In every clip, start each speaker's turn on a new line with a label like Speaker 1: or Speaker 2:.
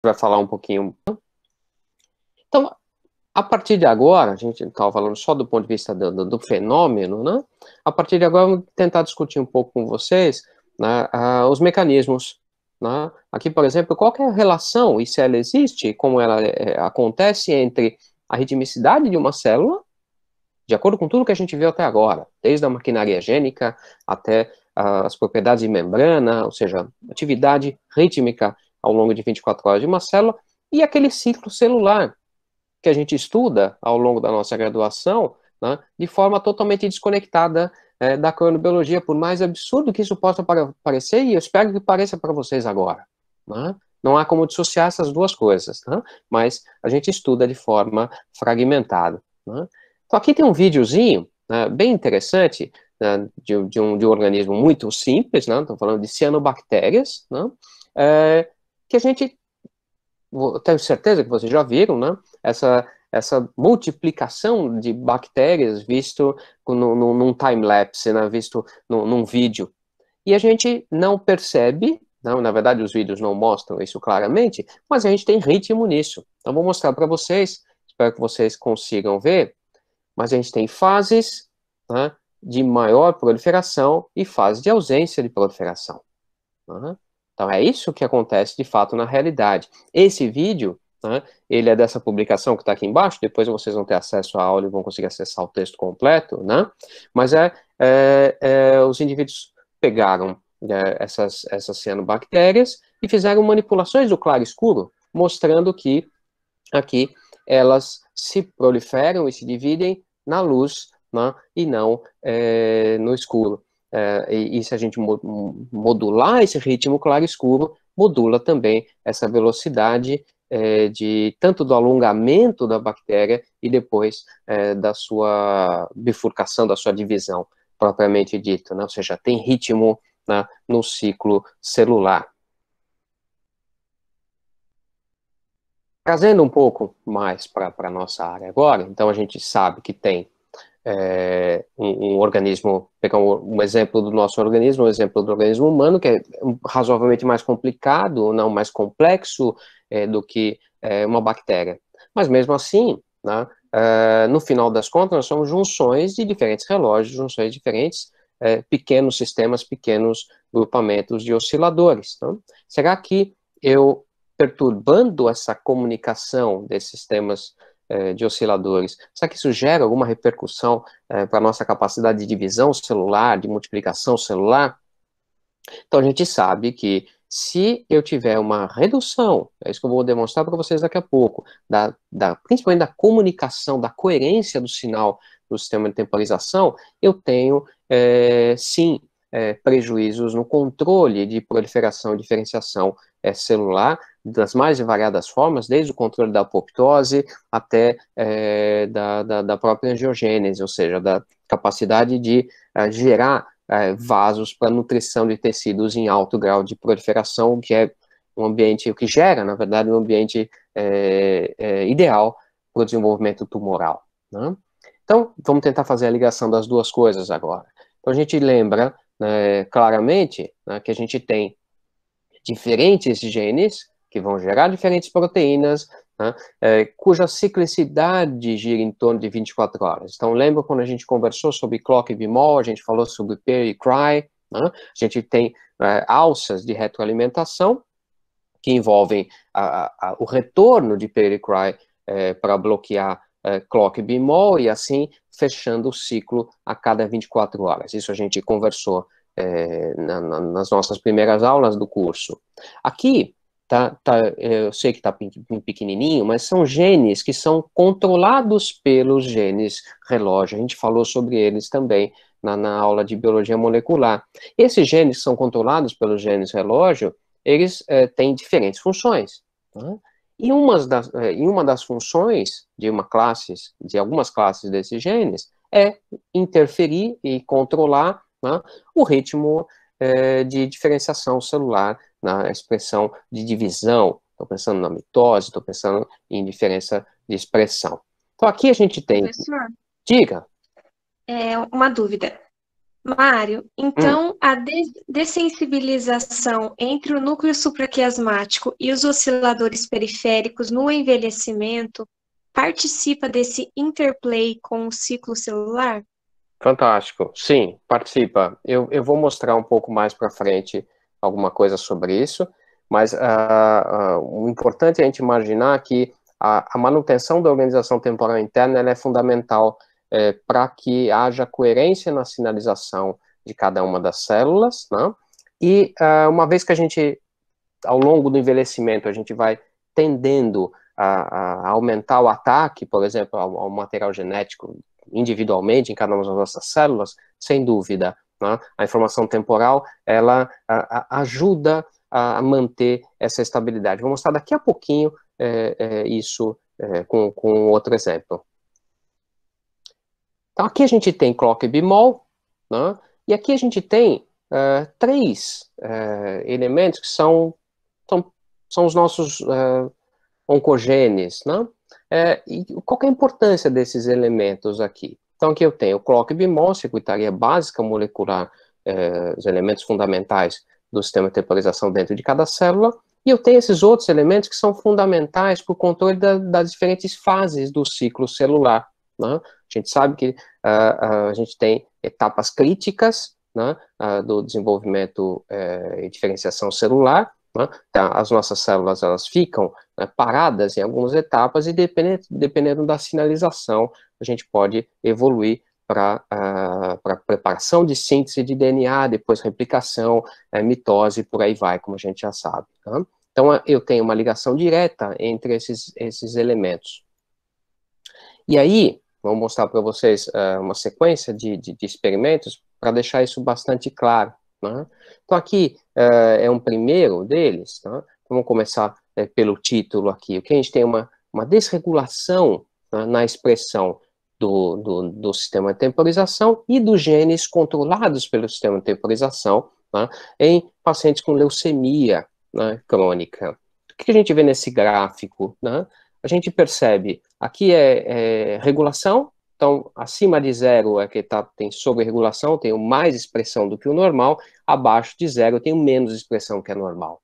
Speaker 1: vai falar um pouquinho. Então, a partir de agora, a gente estava falando só do ponto de vista do fenômeno, né? A partir de agora, vamos tentar discutir um pouco com vocês, né, os mecanismos. Né? Aqui, por exemplo, qual que é a relação, e se ela existe, como ela acontece entre a ritmicidade de uma célula, de acordo com tudo que a gente viu até agora, desde a maquinaria gênica até as propriedades de membrana, ou seja, atividade rítmica ao longo de 24 horas de uma célula, e aquele ciclo celular que a gente estuda ao longo da nossa graduação, né, de forma totalmente desconectada da cronobiologia, por mais absurdo que isso possa parecer, e eu espero que pareça para vocês agora. Né? Não há como dissociar essas duas coisas, né? Mas a gente estuda de forma fragmentada. Né? Então aqui tem um videozinho bem interessante, né, de um organismo muito simples, né? Estou falando de cianobactérias, né? Que a gente, tenho certeza que vocês já viram, né? Essa multiplicação de bactérias visto num time-lapse, né? Visto num vídeo. E a gente não percebe, não, na verdade os vídeos não mostram isso claramente, mas a gente tem ritmo nisso. Então vou mostrar para vocês, espero que vocês consigam ver, mas a gente tem fases, né, de maior proliferação e fases de ausência de proliferação. Né? Então é isso que acontece de fato na realidade. Esse vídeo, né, ele é dessa publicação que está aqui embaixo, depois vocês vão ter acesso à aula e vão conseguir acessar o texto completo, né? Mas os indivíduos pegaram essas cianobactérias e fizeram manipulações do claro escuro, mostrando que aqui elas se proliferam e se dividem na luz, né, e não no escuro. E se a gente modular esse ritmo claro-escuro, modula também essa velocidade tanto do alongamento da bactéria e depois da sua bifurcação, da sua divisão, propriamente dito, né? Ou seja, tem ritmo, né, no ciclo celular. Trazendo um pouco mais para a nossa área agora, então a gente sabe que tem um organismo, pegar um exemplo do nosso organismo, um exemplo do organismo humano, que é razoavelmente mais complicado, não mais complexo do que uma bactéria. Mas mesmo assim, né, no final das contas, nós somos junções de diferentes relógios, junções de diferentes pequenos sistemas, pequenos grupamentos de osciladores. Então, será que eu, perturbando essa comunicação desses sistemas de osciladores, será que isso gera alguma repercussão para a nossa capacidade de divisão celular, de multiplicação celular? Então a gente sabe que se eu tiver uma redução, é isso que eu vou demonstrar para vocês daqui a pouco, principalmente da comunicação, da coerência do sinal do sistema de temporização, eu tenho, sim, prejuízos no controle de proliferação e diferenciação celular, das mais variadas formas, desde o controle da apoptose até da própria angiogênese, ou seja, da capacidade de gerar vasos para nutrição de tecidos em alto grau de proliferação, o que é um ambiente, o que gera, na verdade, um ambiente ideal para o desenvolvimento tumoral. Né? Então, vamos tentar fazer a ligação das duas coisas agora. Então, a gente lembra claramente, né, que a gente tem diferentes genes que vão gerar diferentes proteínas, né, cuja ciclicidade gira em torno de 24 horas. Então, lembra quando a gente conversou sobre clock bimol, a gente falou sobre peri e cry, né? A gente tem alças de retroalimentação que envolvem o retorno de peri e cry para bloquear clock bimol e assim fechando o ciclo a cada 24 horas. Isso a gente conversou nas nossas primeiras aulas do curso. Aqui, eu sei que está pequenininho, mas são genes que são controlados pelos genes relógio. A gente falou sobre eles também na aula de biologia molecular. Esses genes que são controlados pelos genes relógio, eles têm diferentes funções. Né? E uma das funções de algumas classes desses genes, é interferir e controlar, né, o ritmo de diferenciação celular na expressão de divisão. Estou pensando na mitose, estou pensando em diferença de expressão. Então aqui a gente tem...
Speaker 2: Professor,
Speaker 1: Diga.
Speaker 2: uma dúvida. Mário,
Speaker 1: Hum,
Speaker 2: então a dessensibilização entre o núcleo supraquiasmático e os osciladores periféricos no envelhecimento participa desse interplay com o ciclo celular?
Speaker 1: fantástico. Sim, participa. Eu vou mostrar um pouco mais para frente alguma coisa sobre isso, mas o importante é a gente imaginar que a manutenção da organização temporal interna ela é fundamental para que haja coerência na sinalização de cada uma das células, né? E uma vez que a gente, ao longo do envelhecimento, a gente vai tendendo a aumentar o ataque, por exemplo, ao material genético individualmente em cada uma das nossas células, sem dúvida, né? A informação temporal, ela ajuda a manter essa estabilidade. Vou mostrar daqui a pouquinho isso com outro exemplo. Então, aqui a gente tem clock e bemol, né? E aqui a gente tem três elementos que são os nossos oncogenes, né? E qual é a importância desses elementos aqui? Então, aqui eu tenho o clock bemol, circuitaria básica molecular, os elementos fundamentais do sistema de temporização dentro de cada célula, e eu tenho esses outros elementos que são fundamentais para o controle das diferentes fases do ciclo celular, né? A gente sabe que a gente tem etapas críticas, né, do desenvolvimento e diferenciação celular, né? Então, as nossas células elas ficam paradas em algumas etapas e dependendo da sinalização, a gente pode evoluir para preparação de síntese de DNA, depois replicação, mitose, por aí vai, como a gente já sabe. Tá? Então, eu tenho uma ligação direta entre esses elementos. E aí, vou mostrar para vocês uma sequência de experimentos para deixar isso bastante claro. Né? Então, aqui é um primeiro deles. Tá? Vamos começar pelo título aqui. O que a gente tem uma desregulação na expressão do sistema de temporização e dos genes controlados pelo sistema de temporização, tá? Em pacientes com leucemia, né, crônica. O que a gente vê nesse gráfico? Né? A gente percebe, aqui é regulação, então acima de zero é que tem sobre-regulação, tenho mais expressão do que o normal, abaixo de zero eu tenho menos expressão que é normal.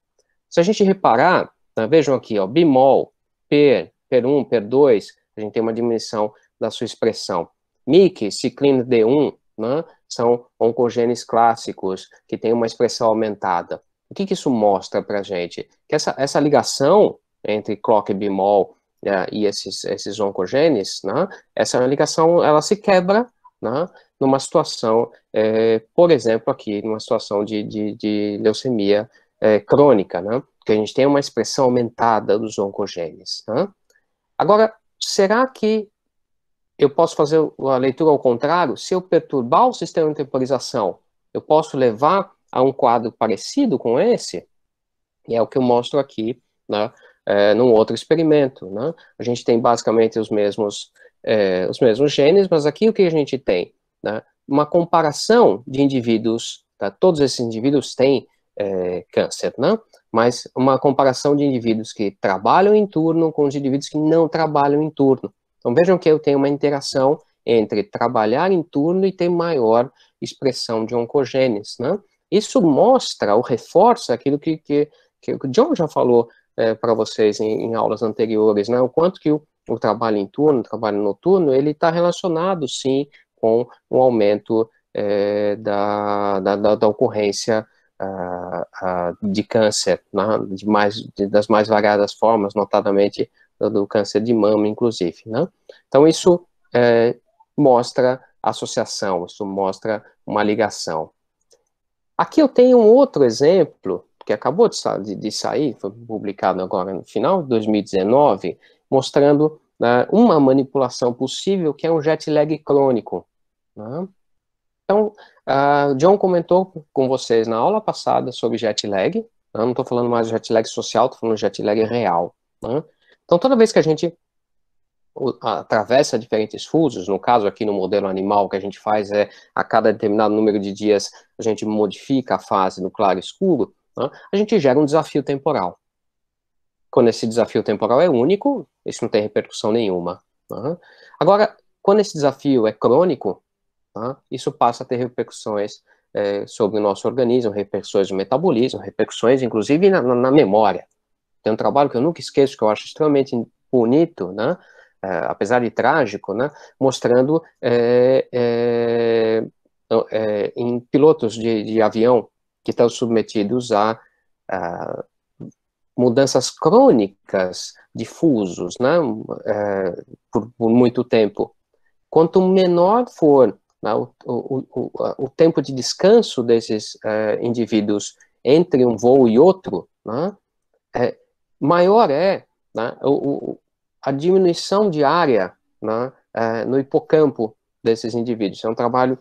Speaker 1: Se a gente reparar, né, vejam aqui, ó, bemol, PER1, PER2, a gente tem uma diminuição da sua expressão. MYC, ciclina D1, né, são oncogenes clássicos que têm uma expressão aumentada. O que isso mostra para a gente? Que essa ligação entre clock e bemol e esses oncogenes, né, essa ligação ela se quebra, né, numa situação, por exemplo, aqui, numa situação de leucemia crônica, né, que a gente tem uma expressão aumentada dos oncogenes. Né? Agora, será que eu posso fazer a leitura ao contrário? Se eu perturbar o sistema de temporização, eu posso levar a um quadro parecido com esse? E é o que eu mostro aqui, né, num outro experimento. Né? A gente tem basicamente os mesmos genes, mas aqui o que a gente tem? Né? Uma comparação de indivíduos, tá? Todos esses indivíduos têm câncer, né? Mas uma comparação de indivíduos que trabalham em turno com os indivíduos que não trabalham em turno. Então vejam que eu tenho uma interação entre trabalhar em turno e ter maior expressão de oncogenes, né? Isso mostra ou reforça aquilo que o John já falou para vocês em aulas anteriores, né? O quanto que o trabalho em turno, o trabalho noturno, ele está relacionado, sim, com o aumento da ocorrência de câncer, né? Das mais variadas formas, notadamente do câncer de mama, inclusive, né? Então, isso mostra associação, isso mostra uma ligação. Aqui eu tenho um outro exemplo, que acabou de sair, foi publicado agora no final de 2019, mostrando uma manipulação possível, que é um jet lag crônico. Né? Então, John comentou com vocês na aula passada sobre jet lag, né? Não estou falando mais de jet lag social, estou falando de jet lag real. Né? Então, toda vez que a gente atravessa diferentes fusos, no caso aqui no modelo animal, o que a gente faz a cada determinado número de dias, a gente modifica a fase no claro e escuro, né? A gente gera um desafio temporal. Quando esse desafio temporal é único, isso não tem repercussão nenhuma. Né? Agora, quando esse desafio é crônico, tá? Isso passa a ter repercussões sobre o nosso organismo, repercussões no metabolismo, repercussões, inclusive, na memória. Tem um trabalho que eu nunca esqueço, que eu acho extremamente bonito, né? Apesar de trágico, né? Mostrando em pilotos de avião que estão submetidos a mudanças crônicas de fusos, né? Por muito tempo. Quanto menor for, né, o tempo de descanso desses indivíduos entre um voo e outro, né, maior né, a diminuição de área, né, no hipocampo desses indivíduos. É um trabalho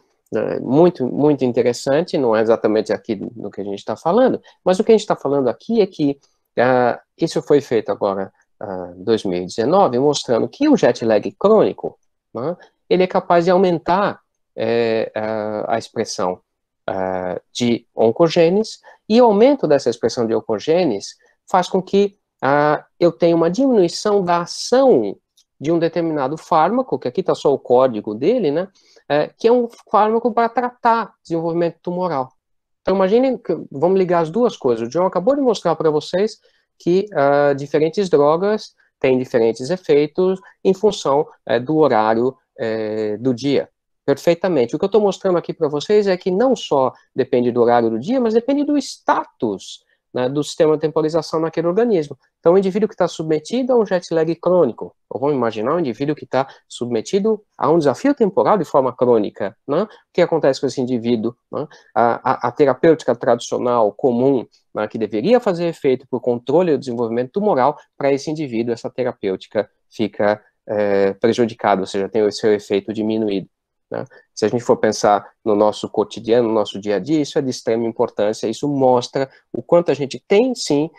Speaker 1: muito, muito interessante, não é exatamente aqui no que a gente está falando, mas o que a gente está falando aqui é que isso foi feito agora em 2019, mostrando que o jet lag crônico, né, ele é capaz de aumentar a expressão de oncogenes, e o aumento dessa expressão de oncogenes faz com que eu tenha uma diminuição da ação de um determinado fármaco, que aqui está só o código dele, né, que é um fármaco para tratar desenvolvimento tumoral. Então, imaginem, vamos ligar as duas coisas. O John acabou de mostrar para vocês que diferentes drogas têm diferentes efeitos em função do horário do dia. Perfeitamente. O que eu estou mostrando aqui para vocês é que não só depende do horário do dia, mas depende do status, né, do sistema de temporização naquele organismo. Então, o indivíduo que está submetido a um jet lag crônico, ou vamos imaginar um indivíduo que está submetido a um desafio temporal de forma crônica, né? O que acontece com esse indivíduo? Né? A terapêutica tradicional, comum, né, que deveria fazer efeito para o controle do desenvolvimento tumoral, para esse indivíduo, essa terapêutica fica prejudicada, ou seja, tem o seu efeito diminuído. Né? Se a gente for pensar no nosso cotidiano, no nosso dia a dia, isso é de extrema importância, isso mostra o quanto a gente tem, sim,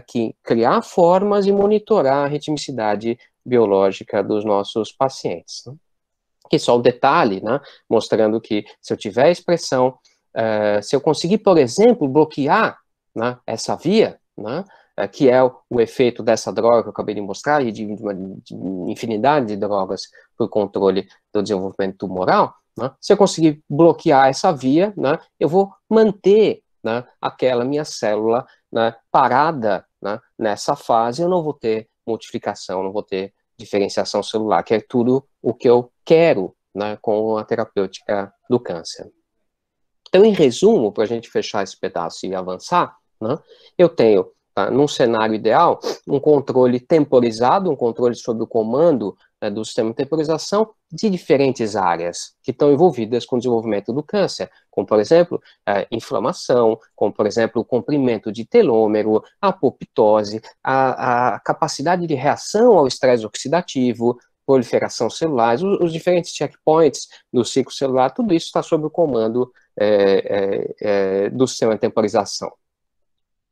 Speaker 1: que criar formas e monitorar a ritmicidade biológica dos nossos pacientes. Né? Aqui só o detalhe, né, mostrando que se eu tiver expressão, se eu conseguir, por exemplo, bloquear, né, essa via, né, que é o efeito dessa droga que eu acabei de mostrar, e de infinidade de drogas para o controle do desenvolvimento tumoral, né, se eu conseguir bloquear essa via, né, eu vou manter, né, aquela minha célula, né, parada, né, nessa fase, eu não vou ter multiplicação, não vou ter diferenciação celular, que é tudo o que eu quero, né, com a terapêutica do câncer. Então, em resumo, para a gente fechar esse pedaço e avançar, né, eu tenho, num cenário ideal, um controle temporizado, um controle sob o comando do sistema de temporização de diferentes áreas que estão envolvidas com o desenvolvimento do câncer, como, por exemplo, inflamação, como, por exemplo, o comprimento de telômero, a apoptose, a capacidade de reação ao estresse oxidativo, proliferação celular, os diferentes checkpoints do ciclo celular, tudo isso está sob o comando do sistema de temporização.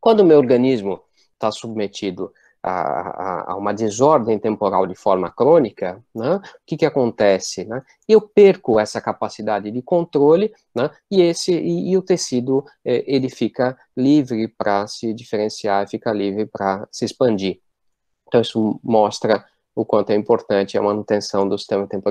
Speaker 1: Quando o meu organismo está submetido a uma desordem temporal de forma crônica, né, o que acontece? Né? Eu perco essa capacidade de controle, né, e o tecido ele fica livre para se diferenciar, fica livre para se expandir. Então, isso mostra o quanto é importante a manutenção do sistema temporização.